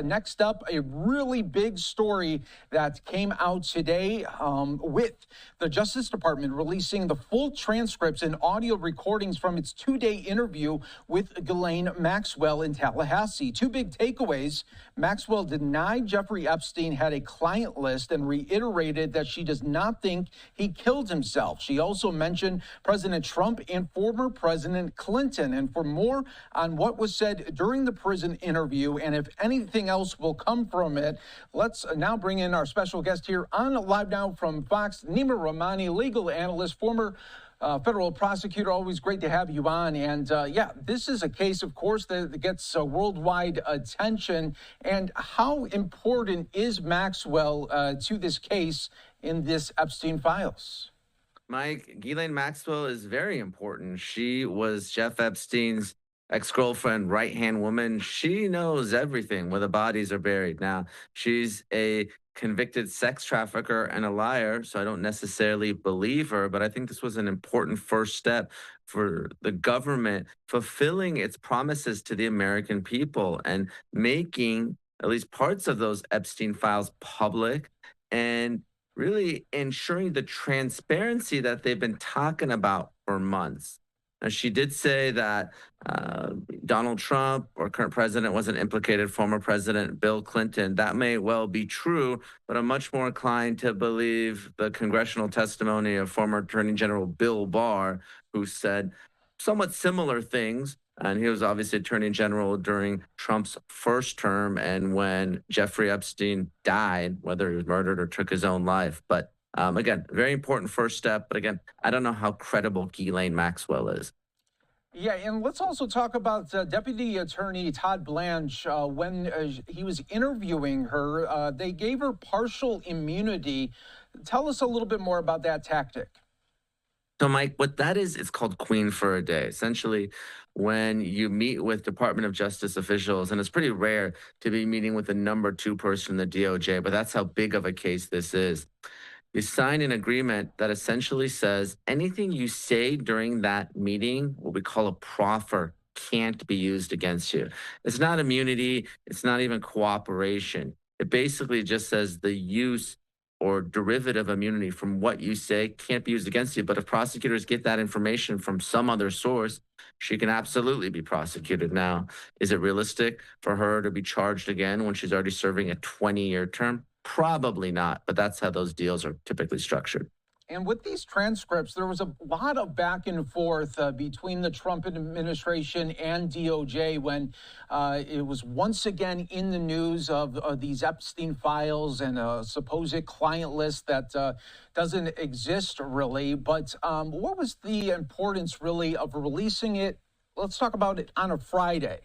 Next up, a really big story that came out today with the Justice Department releasing the full transcripts and audio recordings from its two-day interview with Ghislaine Maxwell in Tallahassee. Two big takeaways. Maxwell denied Jeffrey Epstein had a client list and reiterated that she does not think he killed himself. She also mentioned President Trump and former President Clinton. And for more on what was said during the prison interview and if anything else will come from it, let's now bring in our special guest here on Live Now from Fox, Neama Rahmani, legal analyst, former federal prosecutor. Always great to have you on. And yeah, this is a case, of course, that gets worldwide attention. And how important is Maxwell to this case in this Epstein files? Mike, Ghislaine Maxwell is very important. She was Jeff Epstein's ex-girlfriend, right-hand woman. She knows everything where the bodies are buried. Now, she's a convicted sex trafficker and a liar, so I don't necessarily believe her, but I think this was an important first step for the government fulfilling its promises to the American people and making at least parts of those Epstein files public and really ensuring the transparency that they've been talking about for months. Now, she did say that Donald Trump, or current president, wasn't implicated, former President Bill Clinton. That may well be true, but I'm much more inclined to believe the congressional testimony of former Attorney General Bill Barr, who said somewhat similar things. And he was obviously Attorney General during Trump's first term and when Jeffrey Epstein died, whether he was murdered or took his own life. But again, very important first step. But again, I don't know how credible Ghislaine Maxwell is. Yeah, and let's also talk about Deputy Attorney Todd Blanche. When he was interviewing her, they gave her partial immunity. Tell us a little bit more about that tactic. So, Mike, what that is, it's called Queen for a Day. Essentially, when you meet with Department of Justice officials, and it's pretty rare to be meeting with the number two person in the DOJ, but that's how big of a case this is. You sign an agreement that essentially says anything you say during that meeting, what we call a proffer, can't be used against you. It's not immunity. It's not even cooperation. It basically just says the use or derivative immunity from what you say can't be used against you. But if prosecutors get that information from some other source, she can absolutely be prosecuted. Now, is it realistic for her to be charged again when she's already serving a 20-year term? Probably not, but that's how those deals are typically structured. And with these transcripts, there was a lot of back and forth between the Trump administration and DOJ when it was once again in the news of these Epstein files and a supposed client list that doesn't exist really. But what was the importance really of releasing it? Let's talk about it on a Friday.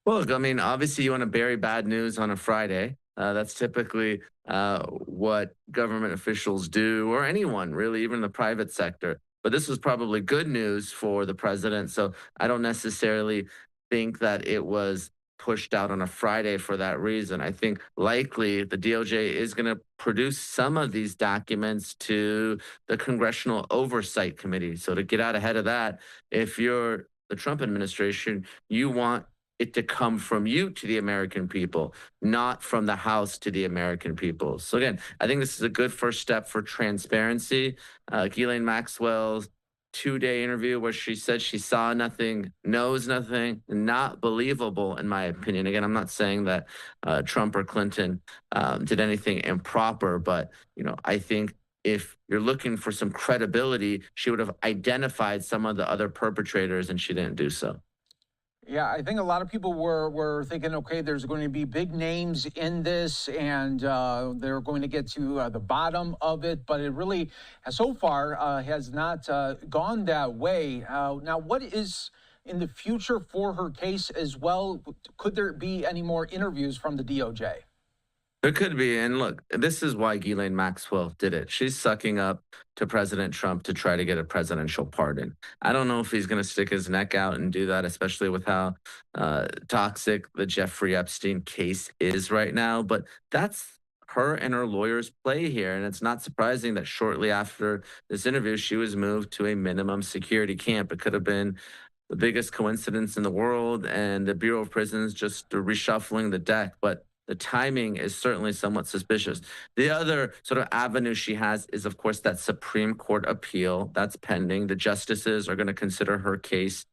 Well, I mean, obviously you want to bury bad news on a Friday. That's typically what government officials do, or anyone really, even the private sector. But this was probably good news for the president. So I don't necessarily think that it was pushed out on a Friday for that reason. I think likely the DOJ is going to produce some of these documents to the Congressional Oversight Committee. So to get out ahead of that, if you're the Trump administration, you want it to come from you to the American people, not from the House to the American people. So again, I think this is a good first step for transparency. Ghislaine Maxwell's two-day interview where she said she saw nothing, knows nothing, not believable in my opinion. Again, I'm not saying that Trump or Clinton did anything improper, but I think if you're looking for some credibility, she would have identified some of the other perpetrators, and she didn't do so. Yeah, I think a lot of people were thinking, okay, there's going to be big names in this, and they're going to get to the bottom of it. But it really, so far, has not gone that way. Now, what is in the future for her case as well? Could there be any more interviews from the DOJ? There could be. And look, this is why Ghislaine Maxwell did it. She's sucking up to President Trump to try to get a presidential pardon. I don't know if he's going to stick his neck out and do that, especially with how toxic the Jeffrey Epstein case is right now. But that's her and her lawyers' play here. And it's not surprising that shortly after this interview, she was moved to a minimum security camp. It could have been the biggest coincidence in the world, and the Bureau of Prisons just reshuffling the deck. But the timing is certainly somewhat suspicious. The other sort of avenue she has is, of course, that Supreme Court appeal that's pending. The justices are going to consider her case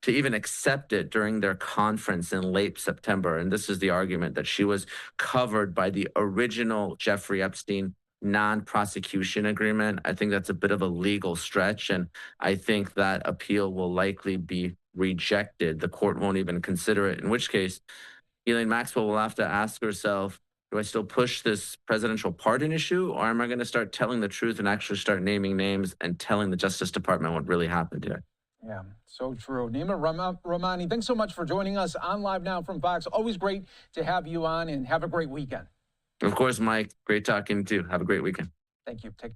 to even accept it during their conference in late September. And this is the argument that she was covered by the original Jeffrey Epstein non-prosecution agreement. I think that's a bit of a legal stretch, and I think that appeal will likely be rejected. The court won't even consider it, in which case Ghislaine Maxwell will have to ask herself, do I still push this presidential pardon issue, or am I going to start telling the truth and actually start naming names and telling the Justice Department what really happened here? Yeah, so true. Neama Rahmani, thanks so much for joining us on Live Now from Fox. Always great to have you on, and have a great weekend. Of course, Mike. Great talking to you. Have a great weekend. Thank you. Take care.